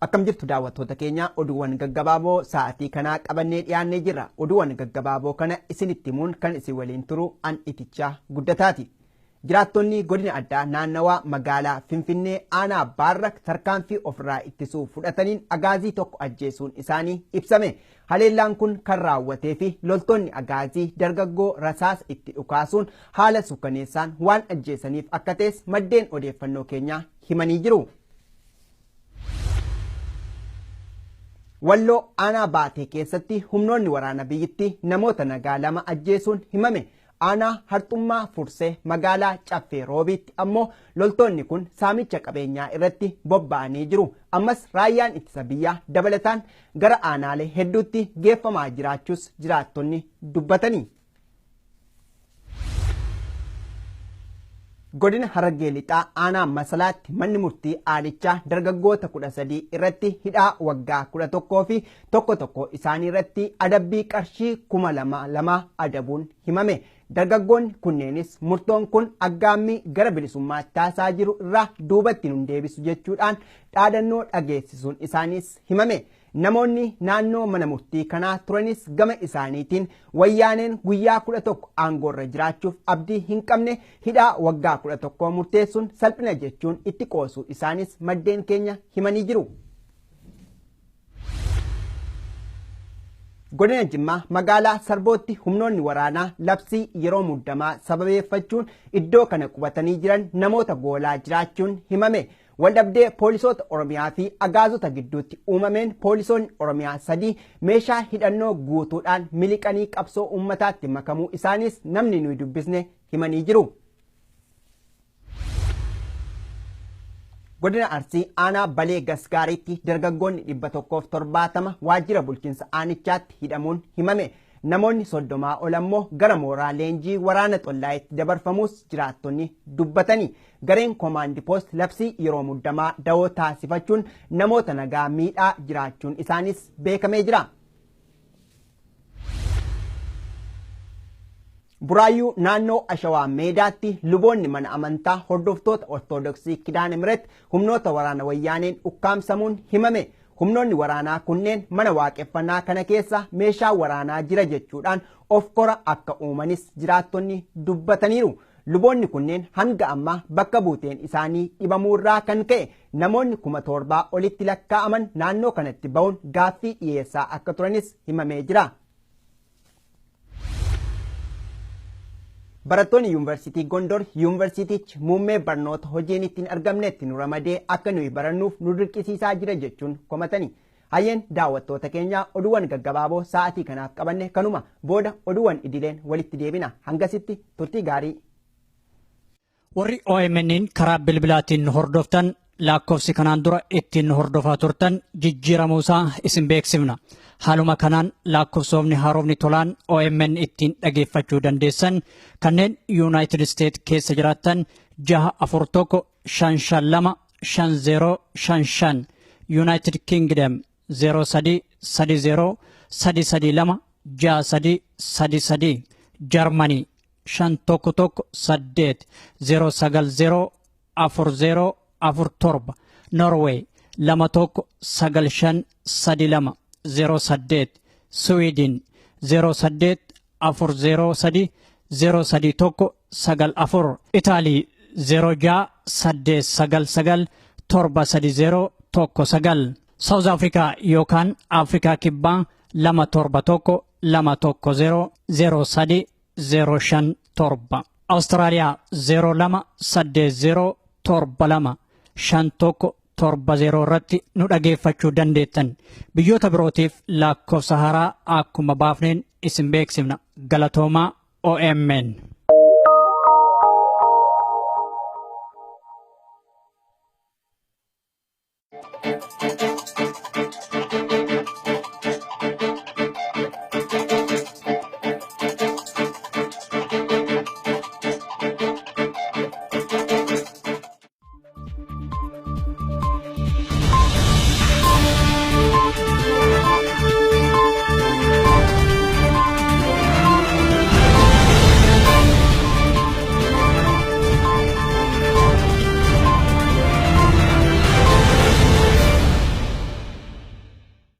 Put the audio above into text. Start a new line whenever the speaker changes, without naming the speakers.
Akkam jirtu daawwattoota keenya oduuwwan gaggabaaboo sa'aatii kanaa qabannee dhiyaannee jirra. Oduuwwan gaggabaaboo kana isinitti himuun kan isin waliin turu an itichaa guddataati. Jiraattonni godina addaa naannawaa magaalaa Finfinnee aanaa Baarrak tarkaanfii ofirraa ittisuu fudhataniin agaazii tokko ajjeesuun isaanii ibsame. Haleellaan kun kan raawwatee fi loltoonni agaazii dargaggoo rasaasa itti dhukaasuun haala suukaneessaan waan ajjeesaniif akka ta'es maddeen odeeffannoo keenyaa himanii jiru. Walloo aanaa baatee keessatti humnoonni waraana biyyattii namoota nagaa lama ajjeesuun himame. Aanaa harxummaa fursee magaalaa Caffee Roobiitti ammoo loltoonni kun saamicha qabeenyaa irratti bobba'anii jiru. Ammas raayyaan ittisa biyyaa dabalataan gara aanaalee hedduutti geeffamaa jiraachuus jiraattonni dubbatanii. Godina Harargee Lixaa aanaa Masalaatti manni murtii aanichaa dargaggoota 13 irratti hidhaa waggaa 11 fi tokko isaanii irratti adabbii qarshii 2,200 adabuun himame. Dargaggoonni kunneenis murtoon kun aggaammii gara bilisummaatti taasisaa jiru irraa duubatti nun deebisu jechuudhaan dhaadannoo dhageessisuun isaaniis himame. Namoonni naannoo mana murtii kanaa turanis gama isaaniitiin wayyaaneen guyyaa 11 aangoorra jiraachuuf abdii hin qabne hidhaa waggaa 11 murteessuun salphina jechuun itti qoosuu isaanis maddeen keenya himanii jiru. Godina Jimmaa magaalaa Sarbootti humnoonni waraanaa labsii yeroo muddamaa sababeeffachuun iddoo kana qubatanii jiran namoota goolaa jiraachuun himame. Waldhabdee poolisoota Oromiyaa fi agaazota gidduutti uumameen poolisoonni Oromiyaa 3 meeshaa hidhannoo guutuudhaan miliqanii qabsoo uummataatti makamuu isaanis namni nuyi dubbisne himanii jiru. Godina Arsii aanaa Balee Gasgaariitti dargaggoonni 170 waajjira bulchiinsa aanichaatti hidhamuun himame. Namoonni 30 ol ammoo gara mooraa leenjii waraana xollaayitti dabarfamuus jiraattonni dubbatanii. Gareen koomaandi poost labsii yeroo muddamaa dawoo taasifachuun namoota nagaa miidhaa jiraachuun isaanis beekamee jira. Buraayyuu naannoo Ashawaa Meedaatti luboonni mana amantaa hordoftoota Ortodoksii Kidaane Miret humnoota waraana wayyaaneen ukkaamsamuun himame. Humnoonni waraanaa kunneen mana waaqeffannaa kana keessa meeshaa waraanaa jira jechuudhaan of kora akka uumanis jiraattonni dubbataniiru. Luboonni kunneen hanga ammaa bakka buuteen isaanii dhibamuurraa kan ka'e namoonni 7,000 olitti lakkaa'aman naannoo kanatti ba'uun gaaffii dhiyeessaa akka turanis himamee jira. Barattoonni yuunivarsiitii Gondor yuunivarsiitichi muummee barnoota hojiin ittiin argamnetti nu ramadee akka nuyi barannuuf nu dirqisiisaa jira jechuun komatanii. Hayyeen daawwattoota keenya oduuwwan gaggabaaboo sa'aatii kanaaf qabanne kanuma booda oduuwwan idileen walitti deebina hangasitti turtii gaarii.
Warri OMN'n karaa bilbilaatiin hordoftan lakkoofsi kanaan dura ittiin hordofaa turtan jijjiiramuusaa isin beeksifna. Haaluma kanaan lakkoofsofni haaromni tolaan OMN ittiin dhageeffachuu dandeessan kanneen United States keessa jiraattan 641-552-5055 United Kingdom 0330-332-6333 Germany 511-8 090-4047 Norway 21-9532 08 Sweden 08-403-031-94 Italy 06-899-730-19 South Africa yookaan Afrikaa Kibbaa 271-210-03-057 Australia 02-80-72 irratti nu dhageeffachuu dandeettan. Biyyoota birootiif lakkoofsa haaraa akkuma baafneen isin beeksifna. Galatoomaa OMN.